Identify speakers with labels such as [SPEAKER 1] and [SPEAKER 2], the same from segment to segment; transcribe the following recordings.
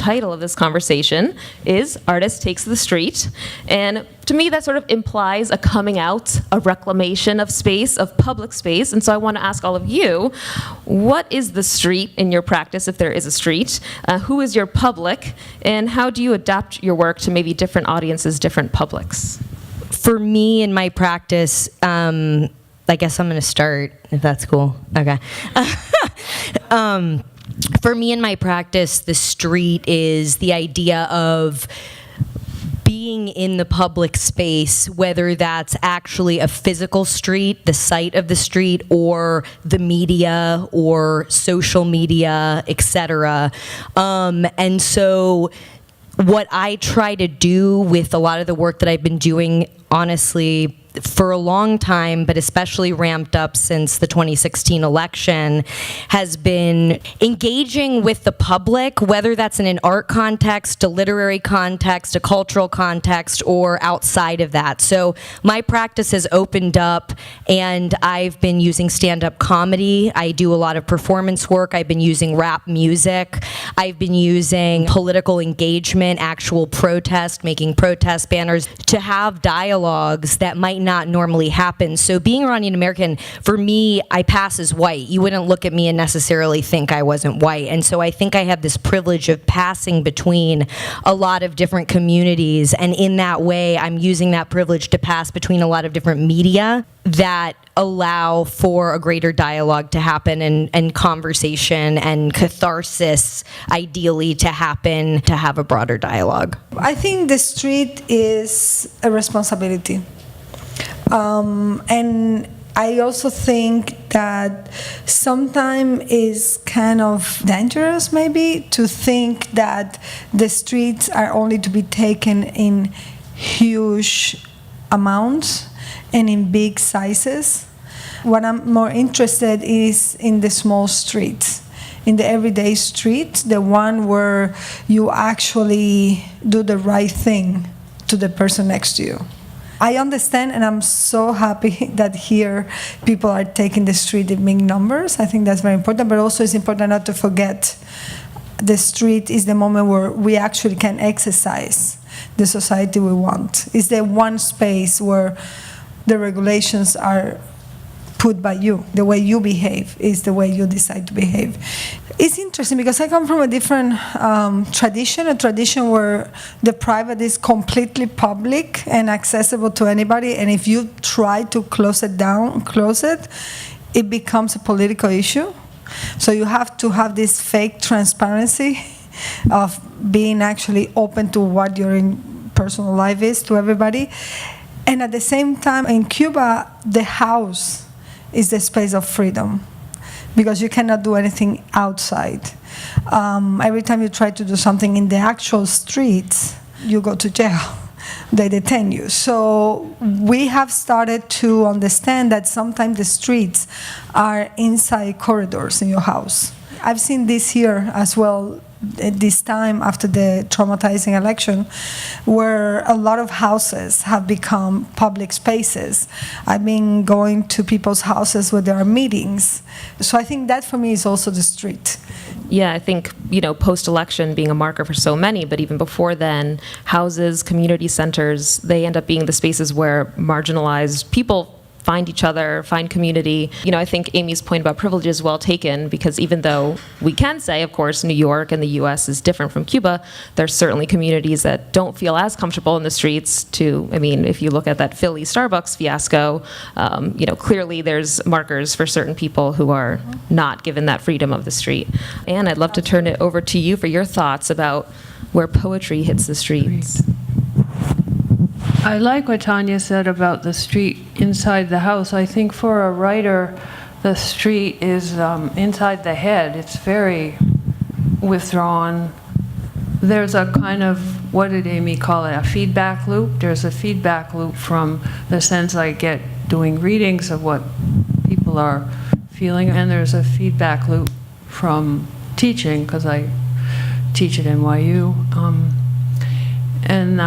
[SPEAKER 1] title of this conversation is Artist Takes the Street. And to me, that sort of implies a coming out, a reclamation of space, of public space. And so I want to ask all of you, what is the street in your practice, if there is a street? Who is your public? And how do you adapt your work to maybe different audiences, different publics?
[SPEAKER 2] For me, in my practice, I guess I'm going to start, if that's cool. Okay. For me, in my practice, the street is the idea of being in the public space, whether that's actually a physical street, the site of the street, or the media, or social media, etc. And so what I try to do with a lot of the work that I've been doing, honestly, for a long time, but especially ramped up since the 2016 election, has been engaging with the public, whether that's in an art context, a literary context, a cultural context, or outside of that. So my practice has opened up, and I've been using stand-up comedy. I do a lot of performance work. I've been using rap music. I've been using political engagement, actual protest, making protest banners, to have dialogues that might not normally happen. So being Iranian American, for me, I pass as white. You wouldn't look at me and necessarily think I wasn't white. And so I think I have this privilege of passing between a lot of different communities. And in that way, I'm using that privilege to pass between a lot of different media that allow for a greater dialogue to happen, and conversation and catharsis, ideally, to happen, to have a broader dialogue.
[SPEAKER 3] I think the street is a responsibility. And I also think that sometimes it's kind of dangerous, maybe, to think that the streets are only to be taken in huge amounts and in big sizes. What I'm more interested is in the small streets, in the everyday street, the one where you actually do the right thing to the person next to you. I understand, and I'm so happy that here people are taking the street in big numbers. I think that's very important, but also it's important not to forget the street is the moment where we actually can exercise the society we want. It's the one space where the regulations are put by you. The way you behave is the way you decide to behave. It's interesting because I come from a different tradition, a tradition where the private is completely public and accessible to anybody, and if you try to close it, it becomes a political issue. So you have to have this fake transparency of being actually open to what your personal life is to everybody. And at the same time, in Cuba, the house is the space of freedom, because you cannot do anything outside. Every time you try to do something in the actual streets, you go to jail. They detain you. So we have started to understand that sometimes the streets are inside corridors in your house. I've seen this here as well, at this time after the traumatizing election, where a lot of houses have become public spaces. I've been going to people's houses where there are meetings. So I think that for me is also the street.
[SPEAKER 1] Yeah, I think, post-election being a marker for so many, but even before then, houses, community centers, they end up being the spaces where marginalized people find each other, find community. I think Amy's point about privilege is well taken, because even though we can say, of course, New York and the US is different from Cuba, there's certainly communities that don't feel as comfortable in the streets if you look at that Philly Starbucks fiasco, clearly there's markers for certain people who are not given that freedom of the street. Anne, I'd love to turn it over to you for your thoughts about where poetry hits the streets.
[SPEAKER 4] I like what Tania said about the street inside the house. I think for a writer, the street is inside the head. It's very withdrawn. There's a kind of, what did Amy call it, a feedback loop? There's a feedback loop from the sense I get doing readings of what people are feeling, and there's a feedback loop from teaching, because I teach at NYU. And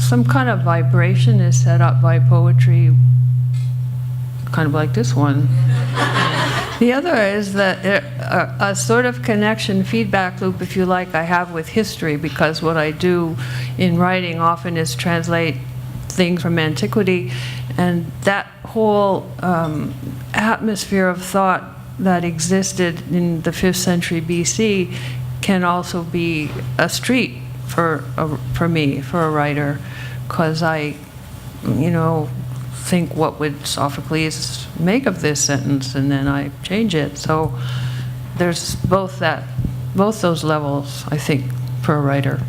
[SPEAKER 4] some kind of vibration is set up by poetry, kind of like this one. The other is that a sort of connection feedback loop, if you like, I have with history, because what I do in writing often is translate things from antiquity, and that whole atmosphere of thought that existed in the 5th century BC can also be a street for me, for a writer, because I, think, what would Sophocles make of this sentence, and then I change it. So there's both those levels, I think, for a writer.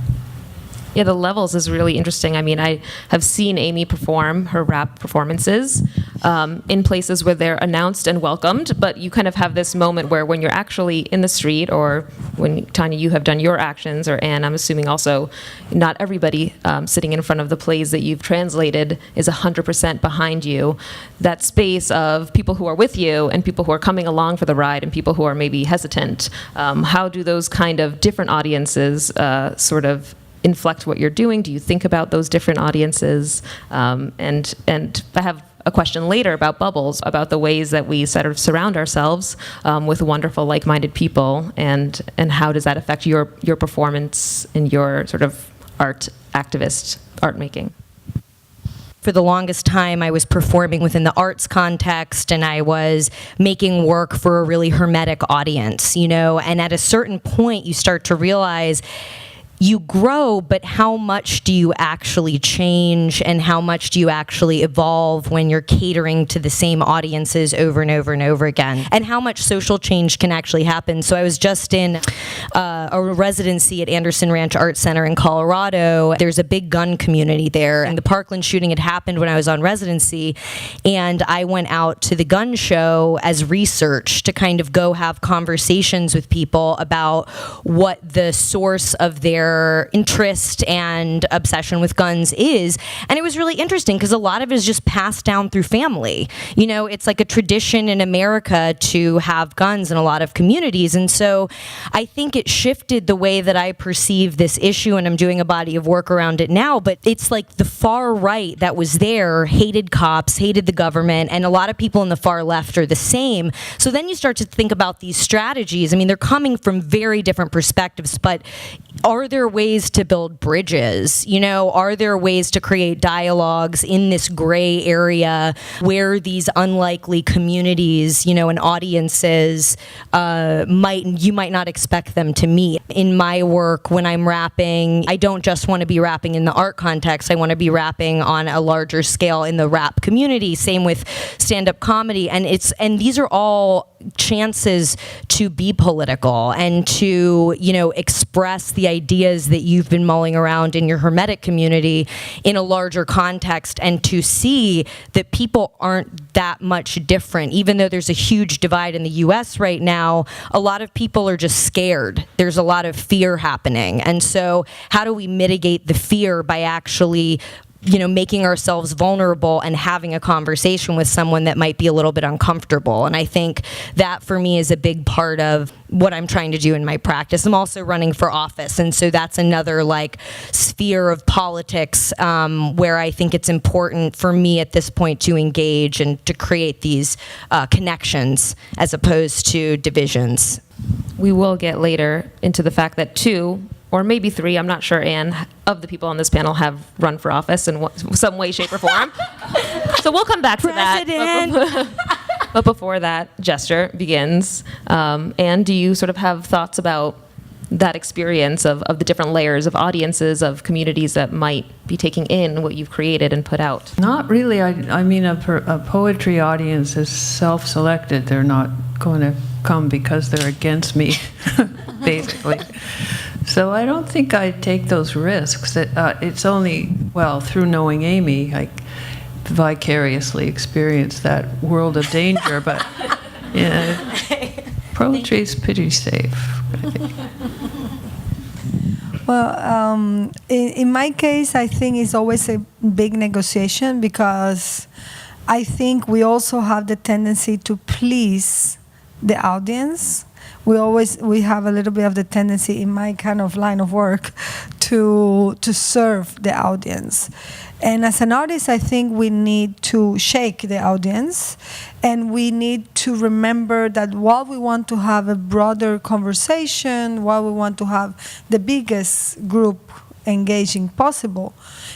[SPEAKER 1] Yeah, the levels is really interesting. I mean, I have seen Amy perform her rap performances in places where they're announced and welcomed, but you kind of have this moment where when you're actually in the street, or when, Tania, you have done your actions, or Anne, I'm assuming also, not everybody sitting in front of the plays that you've translated is 100% behind you. That space of people who are with you and people who are coming along for the ride and people who are maybe hesitant, how do those kind of different audiences sort of inflect what you're doing? Do you think about those different audiences? And I have a question later about bubbles, about the ways that we sort of surround ourselves with wonderful, like-minded people, and how does that affect your performance and your sort of activist art making?
[SPEAKER 2] For the longest time, I was performing within the arts context, and I was making work for a really hermetic audience, and at a certain point, you start to realize you grow, but how much do you actually change, and how much do you actually evolve when you're catering to the same audiences over and over and over again, and how much social change can actually happen. So I was just in a residency at Anderson Ranch Art Center in Colorado. There's a big gun community there, and the Parkland shooting had happened when I was on residency, and I went out to the gun show as research to kind of go have conversations with people about what the source of their interest and obsession with guns is. And it was really interesting because a lot of it is just passed down through family. It's like a tradition in America to have guns in a lot of communities. And so I think it shifted the way that I perceive this issue, and I'm doing a body of work around it now. But it's like the far right that was there hated cops, hated the government, and a lot of people in the far left are the same. So then you start to think about these strategies. I mean, they're coming from very different perspectives, but are there ways to build bridges? Are there ways to create dialogues in this gray area where these unlikely communities, and audiences you might not expect them to meet? In my work, when I'm rapping, I don't just want to be rapping in the art context. I want to be rapping on a larger scale in the rap community. Same with stand-up comedy, and these are all chances to be political and to, express the ideas that you've been mulling around in your hermetic community in a larger context, and to see that people aren't that much different. Even though there's a huge divide in the US right now, a lot of people are just scared. There's a lot of fear happening. And so how do we mitigate the fear by actually making ourselves vulnerable and having a conversation with someone that might be a little bit uncomfortable? And I think that for me is a big part of what I'm trying to do in my practice. I'm also running for office, and so that's another sphere of politics where I think it's important for me at this point to engage and to create these connections as opposed to divisions.
[SPEAKER 1] We will get later into the fact that 2 or maybe 3, I'm not sure, Anne, of the people on this panel have run for office in some way, shape, or form. So we'll come back to that. But before that gesture begins, Anne, do you sort of have thoughts about that experience of the different layers of audiences, of communities that might be taking in what you've created and put out?
[SPEAKER 4] Not really. I mean, a poetry audience is self-selected. They're not going to come because they're against me, basically. So I don't think I take those risks. It's only, through knowing Amy, I vicariously experienced that world of danger, but poetry is pretty safe, I think.
[SPEAKER 3] Well, in my case, I think it's always a big negotiation, because I think we also have the tendency to please the audience. We have a little bit of the tendency in my kind of line of work to serve the audience. And as an artist, I think we need to shake the audience, and we need to remember that while we want to have a broader conversation, while we want to have the biggest group engaging possible,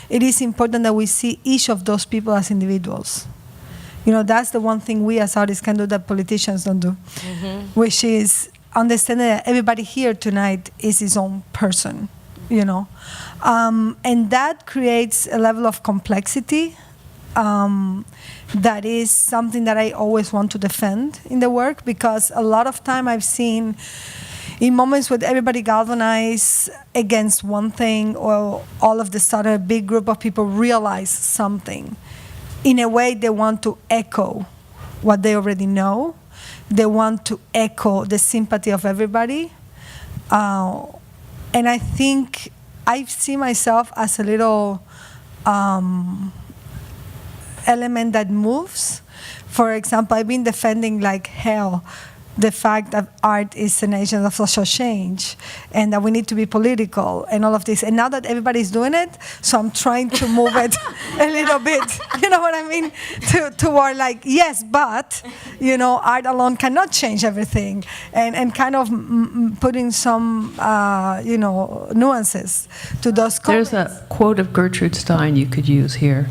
[SPEAKER 3] it is important that we see each of those people as individuals. You know, that's the one thing we as artists can do that politicians don't do, which is understanding that everybody here tonight is his own person, you know. And that creates a level of complexity that is something that I always want to defend in the work, because a lot of time I've seen in moments where everybody galvanized against one thing, or all of the sudden a big group of people realize something. In a way, they want to echo what they already know. They want to echo the sympathy of everybody. And I think I see myself as a little element that moves. For example, I've been defending like hell the fact that art is an agent of social change, and that we need to be political, and all of this. And now that everybody's doing it, so I'm trying to move it a little bit, you know what I mean? Toward like, yes, but, you know, art alone cannot change everything, and kind of putting some, you know, nuances to those comments.
[SPEAKER 4] There's a quote of Gertrude Stein you could use here.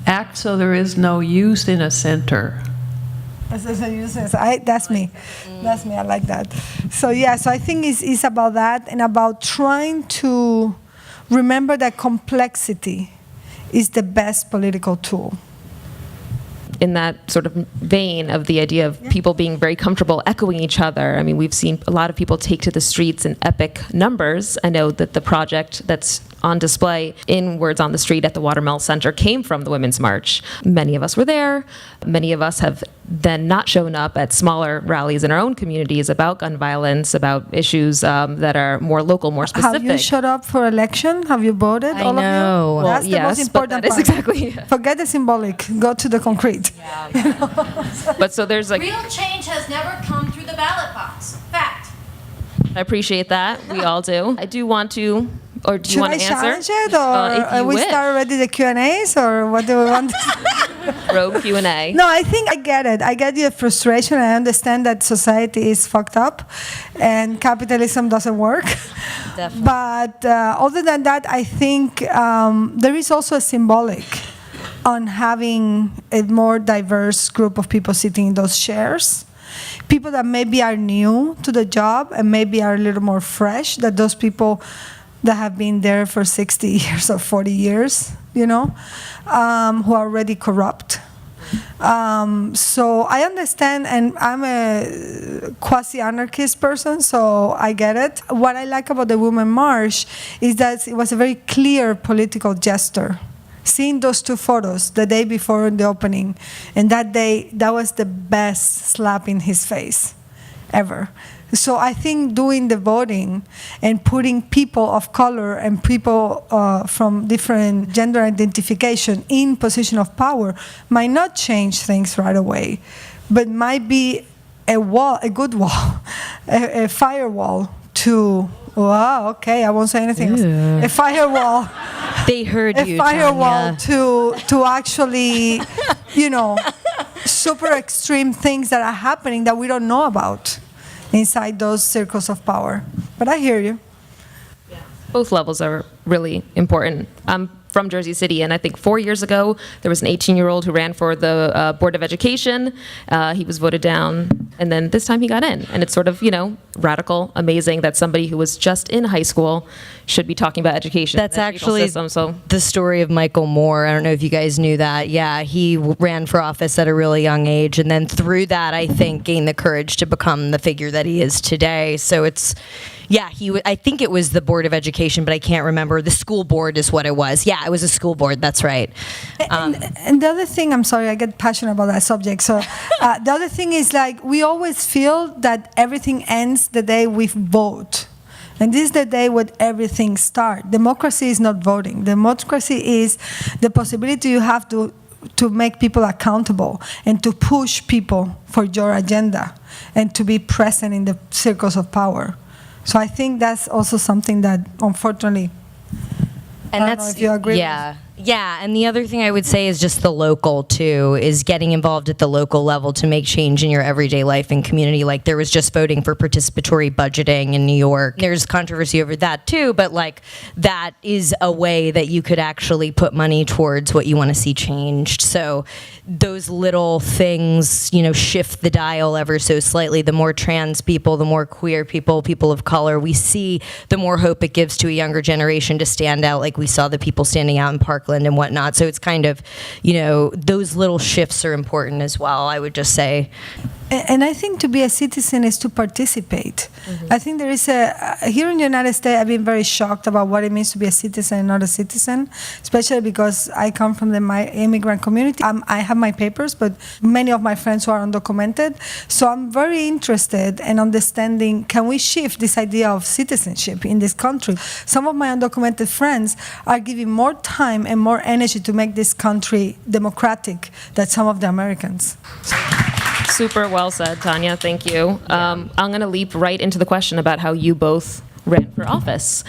[SPEAKER 4] Act so there is no use in a center.
[SPEAKER 3] That's me. That's me. I like that. So yeah, so I think it's about that, and about trying to remember that complexity is the best political tool.
[SPEAKER 1] In that sort of vein of the idea of people being very comfortable echoing each other, I mean, we've seen a lot of people take to the streets in epic numbers. I know that the project that's on display in Words on the Street at the Watermill Center came from the Women's March. Many of us were there. Many of us have then not shown up at smaller rallies in our own communities about gun violence, about issues that are more local, more specific.
[SPEAKER 3] Have you showed up for election? Have you voted?
[SPEAKER 2] I
[SPEAKER 3] all
[SPEAKER 2] know.
[SPEAKER 3] Of you? That's
[SPEAKER 1] Well,
[SPEAKER 3] the
[SPEAKER 1] yes,
[SPEAKER 3] most important
[SPEAKER 1] but that is
[SPEAKER 3] part.
[SPEAKER 1] exactly.
[SPEAKER 3] Forget the symbolic. Go to the concrete.
[SPEAKER 1] But so there's like,
[SPEAKER 5] Real change has never come through the ballot box. Fact.
[SPEAKER 1] I appreciate that. We all do. I do want to, or do you
[SPEAKER 3] Should
[SPEAKER 1] want
[SPEAKER 3] I
[SPEAKER 1] to answer?
[SPEAKER 3] challenge it, or
[SPEAKER 1] If you
[SPEAKER 3] we
[SPEAKER 1] wish.
[SPEAKER 3] start already the Q&As, or what do we want?
[SPEAKER 1] Rogue Q&A.
[SPEAKER 3] No, I think I get it. I get your frustration. I understand that society is fucked up and capitalism doesn't work.
[SPEAKER 2] Definitely.
[SPEAKER 3] But other than that, I think there is also a symbolic on having a more diverse group of people sitting in those chairs. People that maybe are new to the job and maybe are a little more fresh than those people that have been there for 60 years or 40 years, you know, who are already corrupt. So I understand, and I'm a quasi-anarchist person, so I get it. What I like about the Women March is that it was a very clear political gesture. Seeing those two photos the day before the opening, and that day, that was the best slap in his face ever. So I think doing the voting and putting people of color and people from different gender identification in position of power might not change things right away, but might be a wall, a good wall, a firewall to, wow, okay, I won't say anything else. A firewall.
[SPEAKER 2] They heard
[SPEAKER 3] A
[SPEAKER 2] you,
[SPEAKER 3] firewall
[SPEAKER 2] Tania.
[SPEAKER 3] to actually, you know, super extreme things that are happening that we don't know about inside those circles of power. But I hear you.
[SPEAKER 1] Both levels are really important. I'm from Jersey City, and I think 4 years ago, there was an 18-year-old who ran for the Board of Education. He was voted down, and then this time he got in. And it's sort of, you know, radical, amazing that somebody who was just in high school should be talking about education.
[SPEAKER 2] That's
[SPEAKER 1] and the educational
[SPEAKER 2] actually
[SPEAKER 1] system, so.
[SPEAKER 2] the story of Michael Moore. I don't know if you guys knew that. Yeah, he ran for office at a really young age, and then through that, I think, gained the courage to become the figure that he is today. So it's, yeah, I think it was the Board of Education, but I can't remember. The school board is what it was. Yeah, it was a school board. That's right.
[SPEAKER 3] And the other thing, I'm sorry, I get passionate about that subject. So the other thing is, like, we always feel that everything ends the day we vote. And this is the day when everything starts. Democracy is not voting. Democracy is the possibility you have to make people accountable and to push people for your agenda and to be present in the circles of power. So I think that's also something that, unfortunately,
[SPEAKER 2] And
[SPEAKER 3] I don't know if you agree.
[SPEAKER 2] Yeah, and the other thing I would say is just the local, too, is getting involved at the local level to make change in your everyday life and community. Like, there was just voting for participatory budgeting in New York. There's controversy over that, too, but, like, that is a way that you could actually put money towards what you want to see changed. So those little things, you know, shift the dial ever so slightly. The more trans people, the more queer people, people of color we see, the more hope it gives to a younger generation to stand out, like we saw the people standing out in Parkland and whatnot. So it's kind of, you know, those little shifts are important as well, I would just say.
[SPEAKER 3] And I think to be a citizen is to participate. I think there is here in the United States, I've been very shocked about what it means to be a citizen and not a citizen, especially because I come from my immigrant community. I have my papers, but many of my friends who are undocumented. So I'm very interested in understanding, can we shift this idea of citizenship in this country? Some of my undocumented friends are giving more time and more energy to make this country democratic than some of the Americans.
[SPEAKER 1] Super well said, Tania. Thank you. I'm going to leap right into the question about how you both ran for office.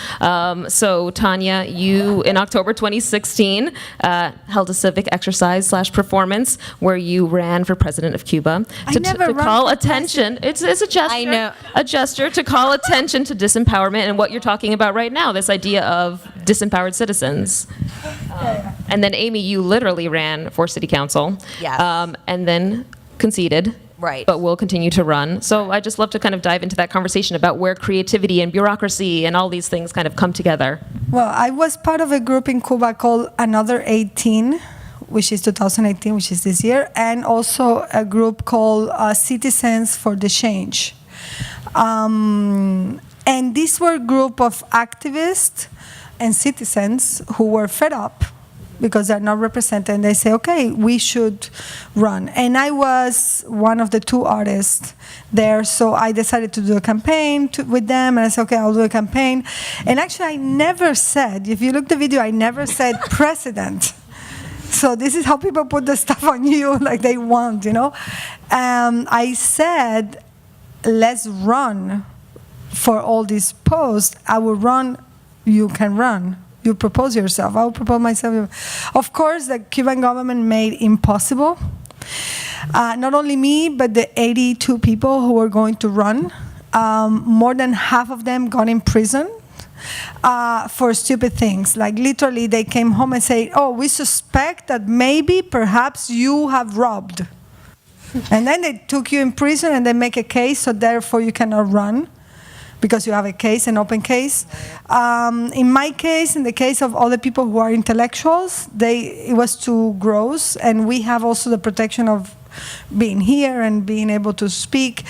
[SPEAKER 1] So, Tania, you, in October 2016, held a civic exercise / performance where you ran for president of Cuba to call attention. It's a gesture.
[SPEAKER 2] I know.
[SPEAKER 1] A gesture to call attention to disempowerment and what you're talking about right now, this idea of disempowered citizens. And then, Amy, you literally ran for city council.
[SPEAKER 2] Yes.
[SPEAKER 1] And then conceded.
[SPEAKER 2] Right.
[SPEAKER 1] But will continue to run. So I just love to kind of dive into that conversation about where creativity and bureaucracy and all these things kind of come together.
[SPEAKER 3] Well, I was part of a group in Cuba called Another 18, which is 2018, which is this year, and also a group called Citizens for the Change. And these were a group of activists and citizens who were fed up because they're not represented, and they say, okay, we should run. And I was one of the two artists there, so I decided to do a campaign with them, and I said, okay, I'll do a campaign. And actually, I never said, if you look at the video, I never said president. So this is how people put the stuff on you like they want, you know? I said, let's run for all these posts. I will run, you can run. You propose yourself. I will propose myself. Of course, the Cuban government made impossible. Not only me, but the 82 people who were going to run. More than half of them got in prison for stupid things. Like literally, they came home and said, "Oh, we suspect that maybe, perhaps, you have robbed." And then they took you in prison and they make a case, so therefore you cannot run, because you have a case, an open case. In my case, in the case of other people who are intellectuals, it was too gross, and we have also the protection of being here and being able to speak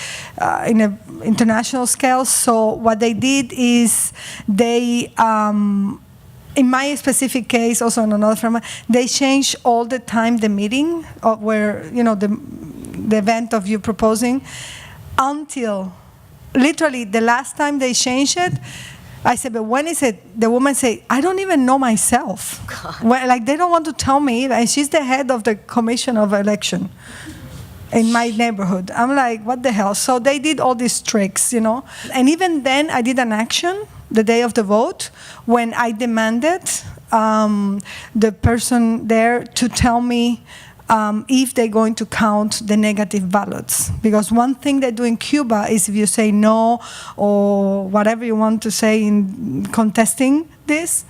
[SPEAKER 3] in an international scale. So what they did is they, in my specific case, also in another firm, they changed all the time the meeting of where, you know, the event of you proposing, until literally the last time they changed it. I said, but when is it? The woman said, I don't even know myself. Well, like, they don't want to tell me. And she's the head of the commission of election in my neighborhood. I'm like, what the hell? So they did all these tricks, you know. And even then, I did an action the day of the vote when I demanded the person there to tell me if they're going to count the negative ballots. Because one thing they do in Cuba is if you say no or whatever you want to say in contesting this,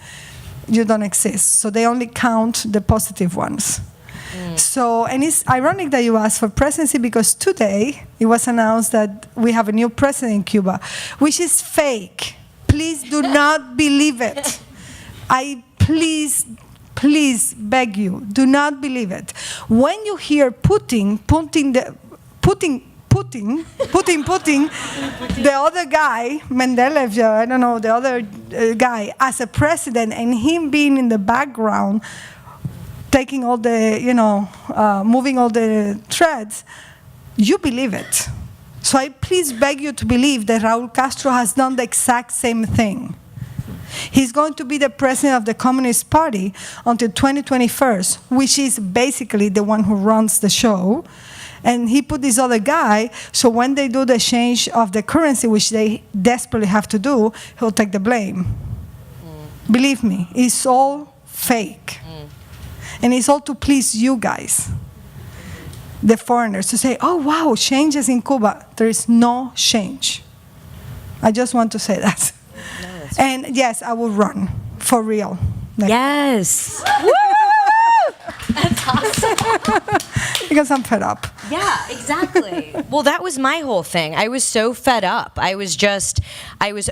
[SPEAKER 3] you don't exist. So they only count the positive ones. So, and it's ironic that you asked for presidency, because today it was announced that we have a new president in Cuba, which is fake. Please do not believe it. Please beg you, do not believe it. When you hear Putin, the other guy, Mendeleev, I don't know, the other guy, as a president, and him being in the background, taking all the, you know, moving all the threads, you believe it. So I please beg you to believe that Raul Castro has done the exact same thing. He's going to be the president of the Communist Party until 2021, which is basically the one who runs the show. And he put this other guy, so when they do the change of the currency, which they desperately have to do, he'll take the blame. Believe me, it's all fake. And it's all to please you guys, the foreigners, to say, oh, wow, changes in Cuba. There is no change. I just want to say that. And yes, I will run, for real.
[SPEAKER 2] Yes. That's awesome.
[SPEAKER 3] Because I'm fed up.
[SPEAKER 2] Yeah, exactly. Well, that was my whole thing. I was so fed up. I was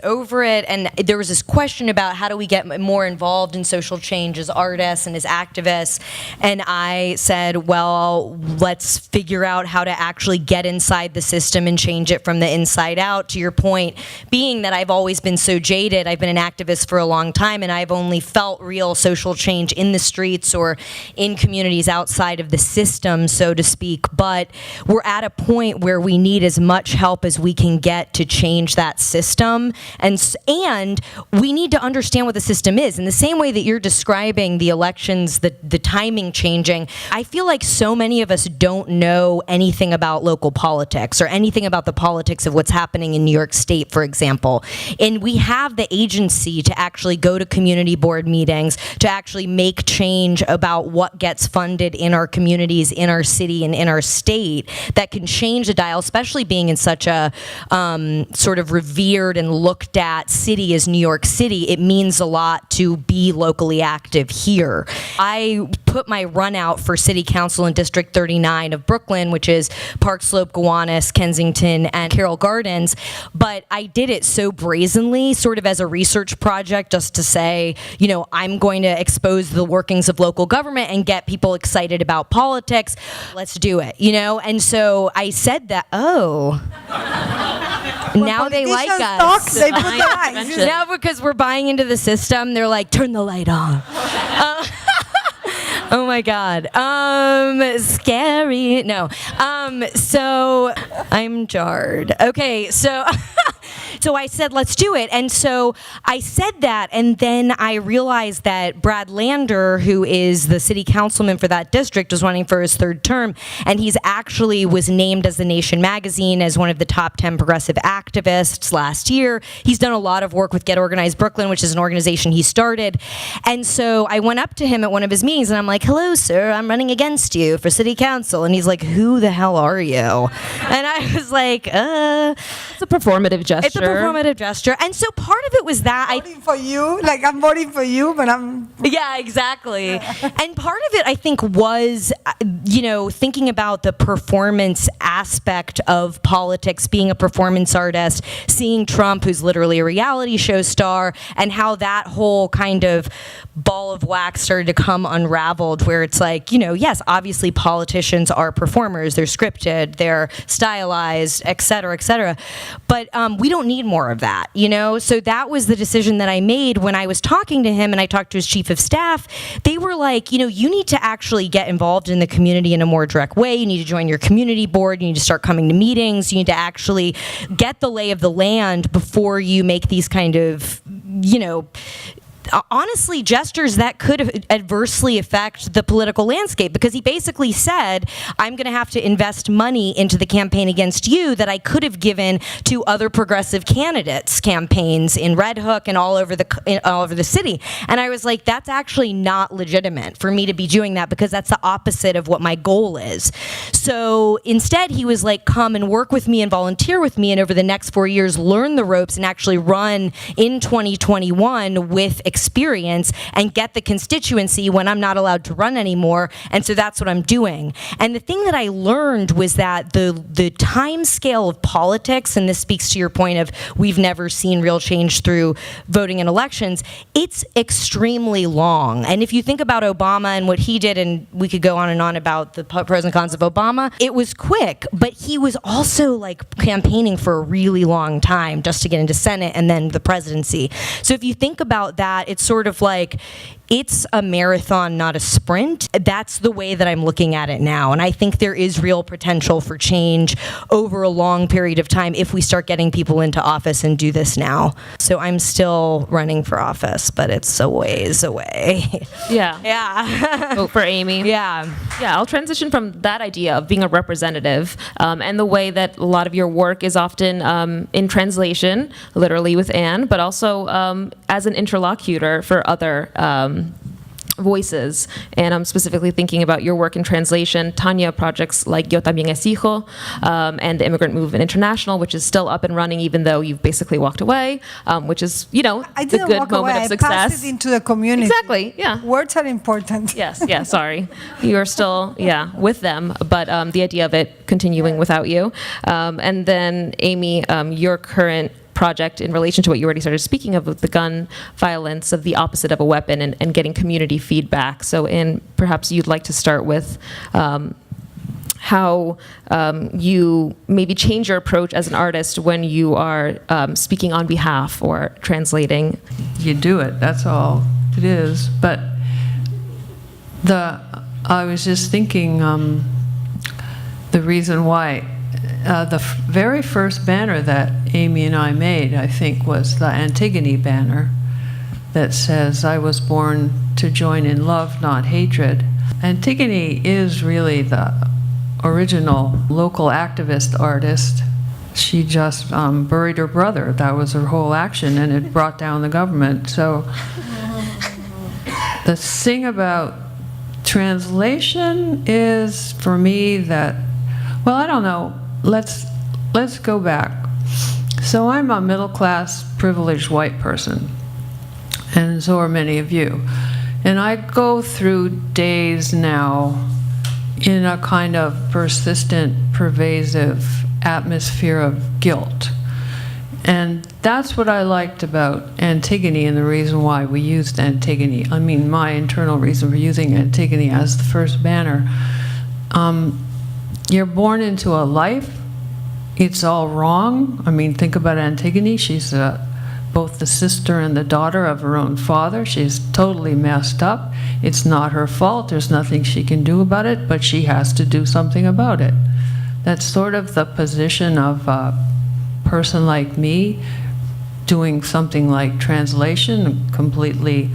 [SPEAKER 2] over it, and there was this question about how do we get more involved in social change as artists and as activists, and I said, well, let's figure out how to actually get inside the system and change it from the inside out. To your point, being that I've always been so jaded, I've been an activist for a long time, and I've only felt real social change in the streets or in communities outside of the system, so to speak, but we're at a point where we need as much help as we can get to change that system, and we need to understand what the system is. In the same way that you're describing the elections, the timing changing, I feel like so many of us don't know anything about local politics or anything about the politics of what's happening in New York State, for example, and we have the agency to actually go to community board meetings, to actually make change about what gets funded in our communities, in our city, and in our state that can change the dial, especially being in such a sort of revered and looked at city as New York City. It means a lot to be locally active here. I put my run out for city council in District 39 of Brooklyn, which is Park Slope, Gowanus, Kensington, and Carroll Gardens, but I did it so brazenly, sort of as a research project, just to say, I'm going to expose the workings of local government and get people excited about politics. Let's do it, And so I said that, now they like us.
[SPEAKER 3] Talk, they put the lights.
[SPEAKER 2] Now because we're buying into the system, they're like, turn the light on. Oh my God. Scary. No. So I'm jarred. Okay, so so I said, let's do it. And so I said that, and then I realized that Brad Lander, who is the city councilman for that district, was running for his third term, and he's actually was named as the Nation magazine as one of the top 10 progressive activists last year. He's done a lot of work with Get Organized Brooklyn, which is an organization he started. And so I went up to him at one of his meetings, and I'm like, hello, sir, I'm running against you for city council. And he's like, who the hell are you? And I was like,
[SPEAKER 1] It's a performative gesture.
[SPEAKER 2] It's a performative gesture. And so part of it was that
[SPEAKER 3] Voting for you, like I'm voting for you, but I'm...
[SPEAKER 2] Yeah, exactly. And part of it, I think, was, thinking about the performance aspect of politics, being a performance artist, seeing Trump, who's literally a reality show star, and how that whole kind of ball of wax started to come unraveled, where it's like, yes, obviously politicians are performers, they're scripted, they're stylized, et cetera, but we don't need more of that, So that was the decision that I made when I was talking to him, and I talked to his chief of staff. They were like, you need to actually get involved in the community in a more direct way. You need to join your community board. You need to start coming to meetings. You need to actually get the lay of the land before you make these kind of, honestly, gestures that could adversely affect the political landscape, because he basically said, I'm going to have to invest money into the campaign against you that I could have given to other progressive candidates' campaigns in Red Hook and all over the city. And I was like, that's actually not legitimate for me to be doing that, because that's the opposite of what my goal is. So instead, he was like, come and work with me and volunteer with me, and over the next 4 years, learn the ropes and actually run in 2021 with experience and get the constituency when I'm not allowed to run anymore. And so that's what I'm doing. And the thing that I learned was that the time scale of politics, and this speaks to your point of we've never seen real change through voting in elections, it's extremely long. And if you think about Obama and what he did, and we could go on and on about the pros and cons of Obama, it was quick, but he was also like campaigning for a really long time just to get into Senate and then the presidency. So if you think about that, it's sort of like it's a marathon, not a sprint. That's the way that I'm looking at it now. And I think there is real potential for change over a long period of time if we start getting people into office and do this now. So I'm still running for office, but it's a ways away.
[SPEAKER 1] Yeah.
[SPEAKER 2] Yeah.
[SPEAKER 1] Vote for Amy.
[SPEAKER 2] Yeah.
[SPEAKER 1] Yeah, I'll transition from that idea of being a representative and the way that a lot of your work is often in translation, literally with Anne, but also as an interlocutor for other voices. And I'm specifically thinking about your work in translation, Tania projects like Yo También es Hijo, and the Immigrant Movement International, which is still up and running even though you've basically walked away, which is,
[SPEAKER 3] I
[SPEAKER 1] the
[SPEAKER 3] didn't
[SPEAKER 1] good
[SPEAKER 3] walk
[SPEAKER 1] moment
[SPEAKER 3] away.
[SPEAKER 1] of success.
[SPEAKER 3] I passed it into the community.
[SPEAKER 1] Exactly, yeah.
[SPEAKER 3] Words are important.
[SPEAKER 1] Yes, yeah, sorry. You're still, with them, but the idea of it continuing without you. And then, Amy, your current project in relation to what you already started speaking of, with the gun violence, of the opposite of a weapon, and getting community feedback. So, perhaps you'd like to start with how you maybe change your approach as an artist when you are speaking on behalf or translating.
[SPEAKER 4] You do it, that's all it is. But I was just thinking, the reason why the very first banner that Amy and I made, I think, was the Antigone banner that says, "I was born to join in love, not hatred." Antigone is really the original local activist artist. She just buried her brother. That was her whole action, and it brought down the government. So the thing about translation is, for me, that, well, I don't know. Let's go back. So I'm a middle-class, privileged white person, and so are many of you. And I go through days now in a kind of persistent, pervasive atmosphere of guilt. And that's what I liked about Antigone, and the reason why we used Antigone. I mean, my internal reason for using Antigone as the first banner. You're born into a life, it's all wrong. I mean, think about Antigone. She's both the sister and the daughter of her own father. She's totally messed up. It's not her fault. There's nothing she can do about it, but she has to do something about it. That's sort of the position of a person like me doing something like translation, a completely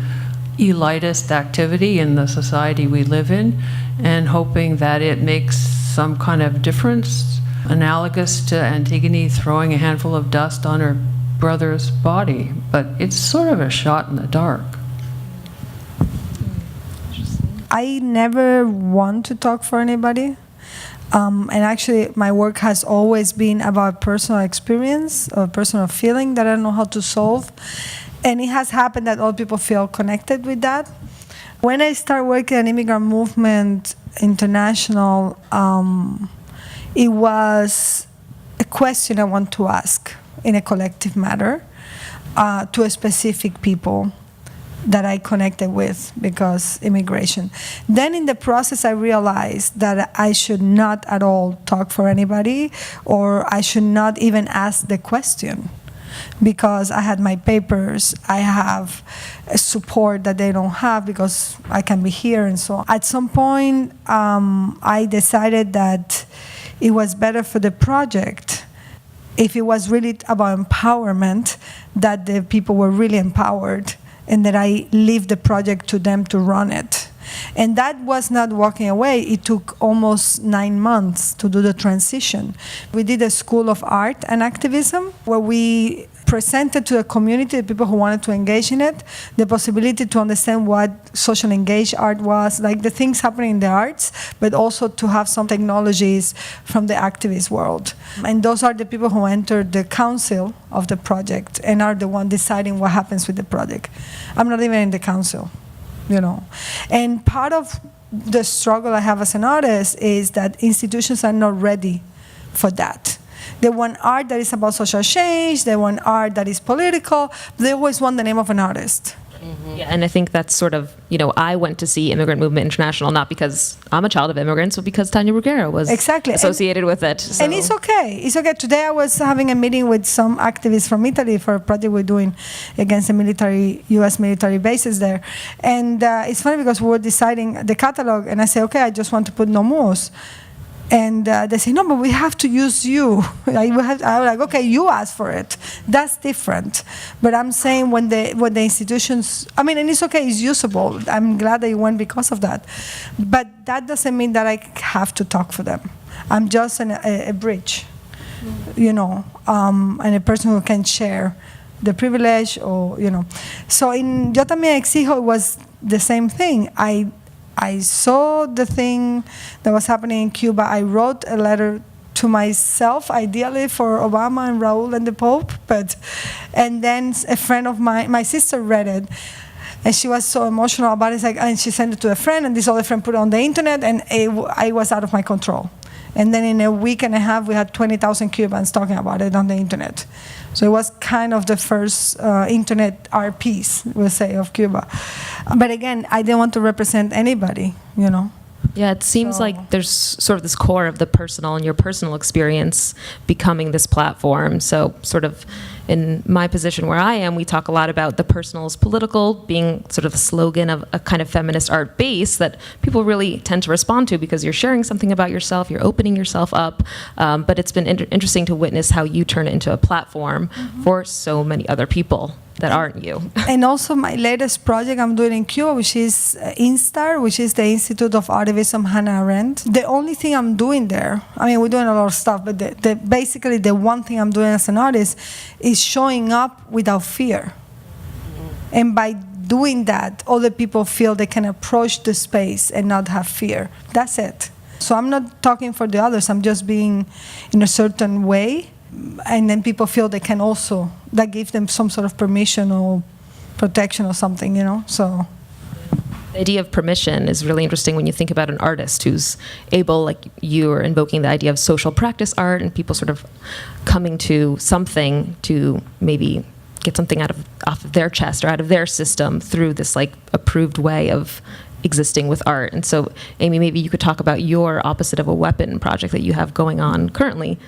[SPEAKER 4] elitist activity in the society we live in, and hoping that it makes some kind of difference, analogous to Antigone throwing a handful of dust on her brother's body. But it's sort of a shot in the dark.
[SPEAKER 3] I never want to talk for anybody. And actually, my work has always been about personal experience or personal feeling that I don't know how to solve. And it has happened that all people feel connected with that. When I started working at Immigrant Movement International, it was a question I want to ask in a collective matter to a specific people that I connected with because immigration. Then in the process, I realized that I should not at all talk for anybody, or I should not even ask the question, because I had my papers, I have a support that they don't have because I can be here and so on. At some point, I decided that it was better for the project if it was really about empowerment, that the people were really empowered, and that I leave the project to them to run it. And that was not walking away. It took almost 9 months to do the transition. We did a School of Art and Activism, where we presented to the community, the people who wanted to engage in it, the possibility to understand what social engaged art was, like the things happening in the arts, but also to have some technologies from the activist world. And those are the people who entered the council of the project and are the one deciding what happens with the project. I'm not even in the council, you know. And part of the struggle I have as an artist is that institutions are not ready for that. They want art that is about social change, they want art that is political, they always want the name of an artist.
[SPEAKER 1] Yeah, and I think that's sort of, I went to see Immigrant Movement International not because I'm a child of immigrants, but because Tania Bruguera was associated with it. So.
[SPEAKER 3] And it's okay. It's okay. Today I was having a meeting with some activists from Italy for a project we're doing against the U.S. military bases there. And it's funny because we were deciding the catalog, and I say, okay, I just want to put no moors. And they say, no, but we have to use you. I was like, okay, you asked for it. That's different. But I'm saying when the institutions, and it's okay, it's usable. I'm glad that you went because of that. But that doesn't mean that I have to talk for them. I'm just a bridge, and a person who can share the privilege or. So in Yo También Exijo, it was the same thing. I saw the thing that was happening in Cuba. I wrote a letter to myself, ideally for Obama and Raúl and the Pope, and then a friend of my sister read it, and she was so emotional about it. And she sent it to a friend, and this other friend put it on the internet, and I was out of my control. And then in a week and a half, we had 20,000 Cubans talking about it on the internet. So it was kind of the first internet art piece, we'll say, of Cuba. But again, I didn't want to represent anybody,
[SPEAKER 1] Yeah, it seems like there's sort of this core of the personal and your personal experience becoming this platform. So sort of in my position where I am, we talk a lot about the personal is political being sort of the slogan of a kind of feminist art base that people really tend to respond to because you're sharing something about yourself, you're opening yourself up. But it's been interesting to witness how you turn it into a platform for so many other people that aren't you.
[SPEAKER 3] And also my latest project I'm doing in Cuba, which is INSTAR, which is the Institute of Activism Hannah Arendt. The only thing I'm doing there, we're doing a lot of stuff, but basically the one thing I'm doing as an artist is showing up without fear. And by doing that, other people feel they can approach the space and not have fear. That's it. So I'm not talking for the others, I'm just being in a certain way. And then people feel they can also, that gives them some sort of permission or protection or something, so.
[SPEAKER 1] The idea of permission is really interesting when you think about an artist who's able, like you are invoking the idea of social practice art and people sort of coming to something to maybe get something off of their chest or out of their system through this like approved way of existing with art. And so, Amy, maybe you could talk about your Opposite of a Weapon project that you have going on currently.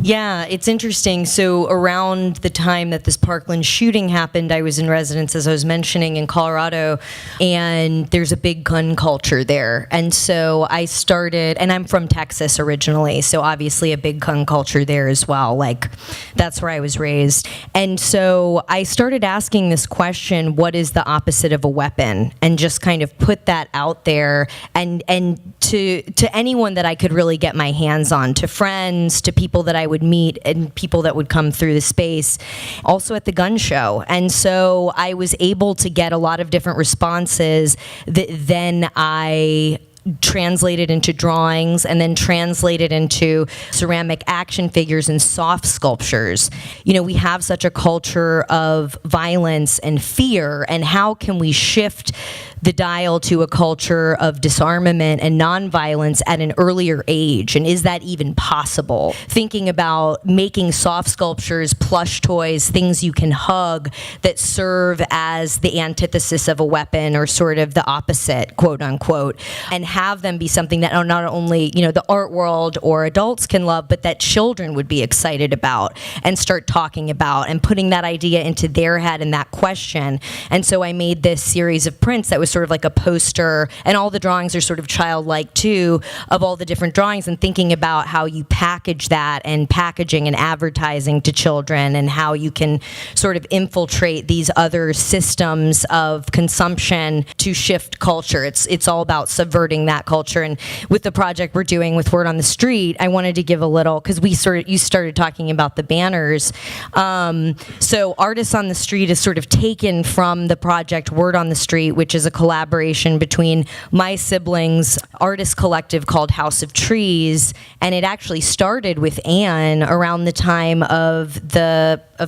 [SPEAKER 2] Yeah, it's interesting. So around the time that this Parkland shooting happened, I was in residence, as I was mentioning, in Colorado, and there's a big gun culture there. And so I started, and I'm from Texas originally, so obviously a big gun culture there as well. Like, that's where I was raised. And so I started asking this question, what is the opposite of a weapon? And just kind of put that out there, and to anyone that I could really get my hands on, to friends, to people that I would meet and people that would come through the space, also at the gun show. And so I was able to get a lot of different responses that then I translated into drawings and then translated into ceramic action figures and soft sculptures. We have such a culture of violence and fear, and how can we shift the dial to a culture of disarmament and nonviolence at an earlier age? And is that even possible? Thinking about making soft sculptures, plush toys, things you can hug that serve as the antithesis of a weapon or sort of the opposite, quote unquote, and have them be something that not only, the art world or adults can love, but that children would be excited about and start talking about and putting that idea into their head and that question. And so I made this series of prints that was sort of like a poster, and all the drawings are sort of childlike too, of all the different drawings, and thinking about how you package that and packaging and advertising to children, and how you can sort of infiltrate these other systems of consumption to shift culture. It's all about subverting that culture. And with the project we're doing with Word on the Street, I wanted to give a little, because you started talking about the banners. So Artists on the Street is sort of taken from the project Word on the Street, which is a collaboration between my siblings' artist collective called House of Trees, and it actually started with Anne around the time of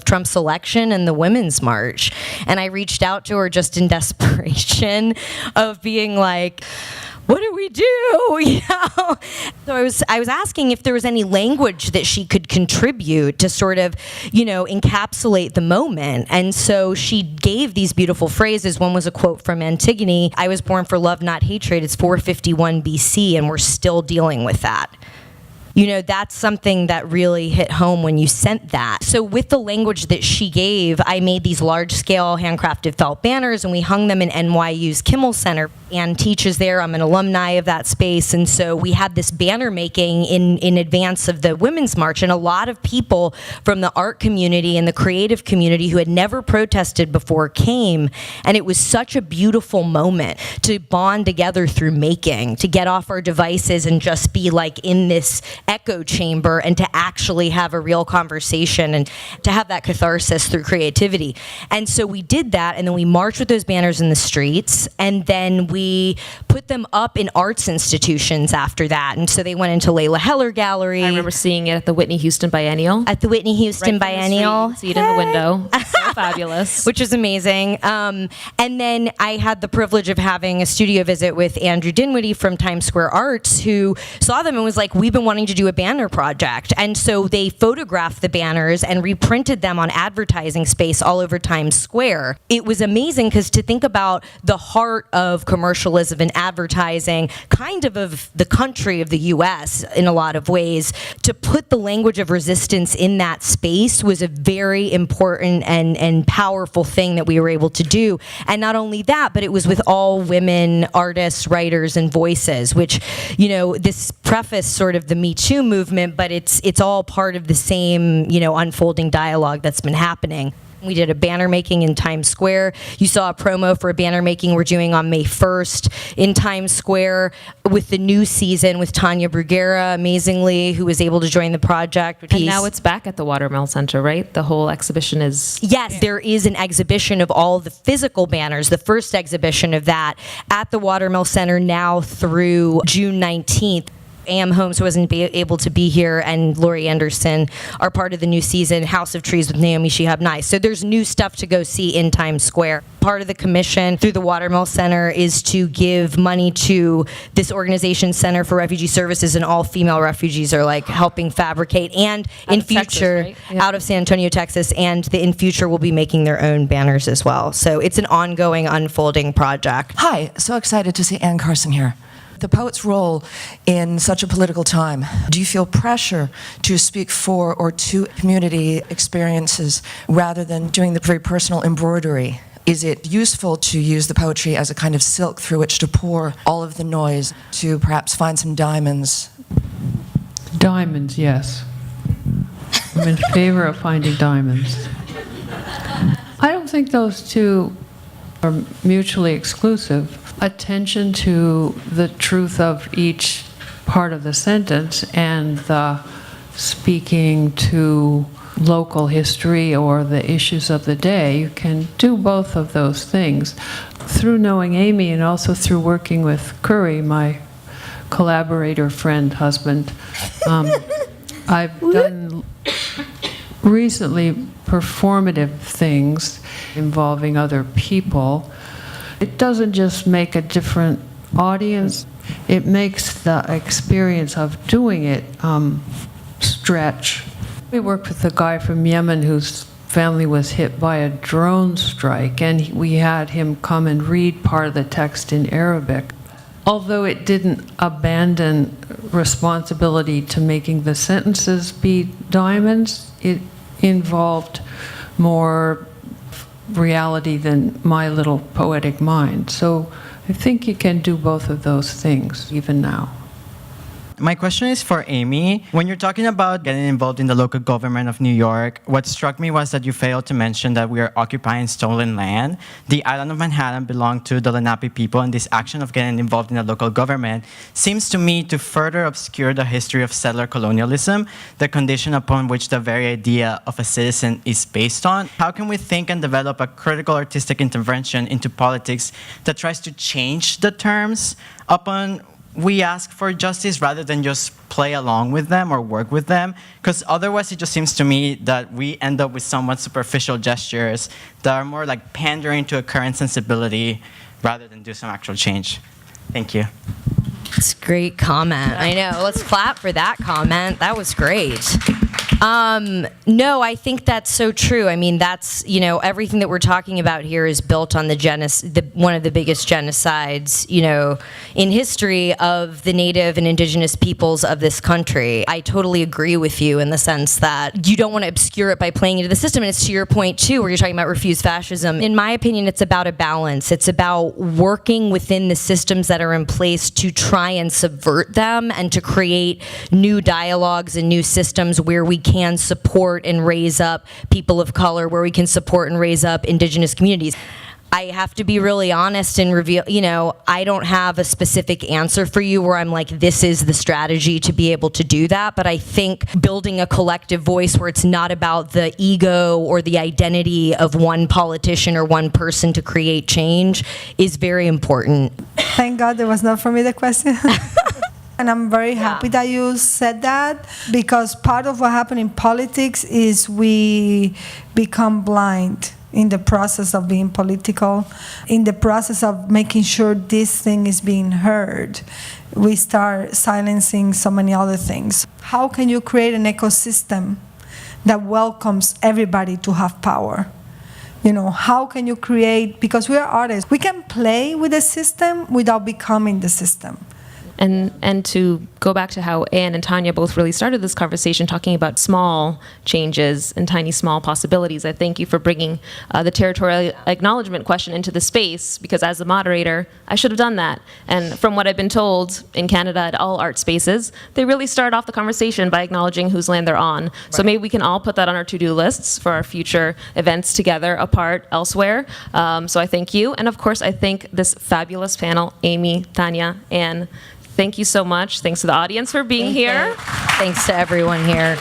[SPEAKER 2] Trump's election and the Women's March. And I reached out to her just in desperation of being like, what do we do? You know? So I was asking if there was any language that she could contribute to sort of, encapsulate the moment. And so she gave these beautiful phrases. One was a quote from Antigone, "I was born for love, not hatred." It's 451 BC, and we're still dealing with that. That's something that really hit home when you sent that. So with the language that she gave, I made these large-scale handcrafted felt banners, and we hung them in NYU's Kimmel Center. Anne teaches there. I'm an alumni of that space. And so we had this banner making in advance of the Women's March, and a lot of people from the art community and the creative community who had never protested before came. And it was such a beautiful moment to bond together through making, to get off our devices and just be like in this echo chamber and to actually have a real conversation and to have that catharsis through creativity. And so we did that, and then we marched with those banners in the streets, and then we put them up in arts institutions after that. And so they went into Layla Heller Gallery.
[SPEAKER 1] I remember seeing it at the Whitney Houston Biennial.
[SPEAKER 2] At the Whitney Houston Biennial.
[SPEAKER 1] You can see it in the window. So fabulous.
[SPEAKER 2] Which is amazing. And then I had the privilege of having a studio visit with Andrew Dinwiddie from Times Square Arts, who saw them and was like, we've been wanting to do a banner project. And so they photographed the banners and reprinted them on advertising space all over Times Square. It was amazing because to think about the heart of commercialism and advertising, kind of the country of the US in a lot of ways, to put the language of resistance in that space was a very important and powerful thing that we were able to do. And not only that, but it was with all women artists, writers, and voices, which, this preface sort of the Me Too movement, but it's all part of the same, unfolding dialogue that's been happening. We did a banner making in Times Square. You saw a promo for a banner making we're doing on May 1st in Times Square with the new season with Tania Bruguera, amazingly, who was able to join the project.
[SPEAKER 1] And now it's back at the Watermill Center, right? The whole exhibition is...
[SPEAKER 2] Yes, there is an exhibition of all the physical banners, the first exhibition of that at the Watermill Center now through June 19th. A.M. Holmes wasn't able to be here, and Laurie Anderson are part of the new season, House of Trees with Naomi Shihab Nye. So there's new stuff to go see in Times Square. Part of the commission through the Watermill Center is to give money to this organization, Center for Refugee Services, and all female refugees are like helping fabricate. And in future,
[SPEAKER 1] Texas, right? Yeah.
[SPEAKER 2] Out of San Antonio, Texas, and in future will be making their own banners as well. So it's an ongoing, unfolding project.
[SPEAKER 6] Hi, so excited to see Ann Carson here. The poet's role in such a political time. Do you feel pressure to speak for or to community experiences rather than doing the very personal embroidery? Is it useful to use the poetry as a kind of silk through which to pour all of the noise, to perhaps find some diamonds?
[SPEAKER 4] Diamonds, yes. I'm in favor of finding diamonds. I don't think those two are mutually exclusive. Attention to the truth of each part of the sentence and the speaking to local history or the issues of the day. You can do both of those things. Through knowing Amy and also through working with Curry, my collaborator, friend, husband, I've done recently performative things involving other people. It doesn't just make a different audience, it makes the experience of doing it stretch. We worked with a guy from Yemen whose family was hit by a drone strike, and we had him come and read part of the text in Arabic. Although it didn't abandon responsibility to making the sentences be diamonds, it involved more reality than my little poetic mind. So I think you can do both of those things even now.
[SPEAKER 7] My question is for Amy. When you're talking about getting involved in the local government of New York, what struck me was that you failed to mention that we are occupying stolen land. The island of Manhattan belonged to the Lenape people, and this action of getting involved in the local government seems to me to further obscure the history of settler colonialism, the condition upon which the very idea of a citizen is based on. How can we think and develop a critical artistic intervention into politics that tries to change the terms upon we ask for justice rather than just play along with them or work with them? Because otherwise it just seems to me that we end up with somewhat superficial gestures that are more like pandering to a current sensibility rather than do some actual change. Thank you.
[SPEAKER 2] It's a great comment. I know. Let's clap for that comment. That was great. No, I think that's so true. I mean, that's, everything that we're talking about here is built on one of the biggest genocides, in history of the native and indigenous peoples of this country. I totally agree with you in the sense that you don't want to obscure it by playing into the system. And it's to your point, too, where you're talking about refuse fascism. In my opinion, it's about a balance. It's about working within the systems that are in place to try and subvert them and to create new dialogues and new systems where we can support and raise up people of color, where we can support and raise up indigenous communities. I have to be really honest and reveal, I don't have a specific answer for you where I'm like, this is the strategy to be able to do that. But I think building a collective voice where it's not about the ego or the identity of one politician or one person to create change is very important.
[SPEAKER 3] Thank God that was not for me the question. And I'm very happy that you said that, because part of what happened in politics is we become blind in the process of being political, in the process of making sure this thing is being heard. We start silencing so many other things. How can you create an ecosystem that welcomes everybody to have power? How can you create, because we are artists, we can play with the system without becoming the system.
[SPEAKER 1] And to go back to how Anne and Tania both really started this conversation talking about small changes and tiny small possibilities, I thank you for bringing the territorial acknowledgement question into the space, because as a moderator, I should have done that. And from what I've been told in Canada at all art spaces, they really start off the conversation by acknowledging whose land they're on. Right. So maybe we can all put that on our to-do lists for our future events together, apart, elsewhere. So I thank you. And of course, I thank this fabulous panel, Amy, Tania, Anne. Thank you so much. Thanks to the audience for being here.
[SPEAKER 2] Thanks to everyone here.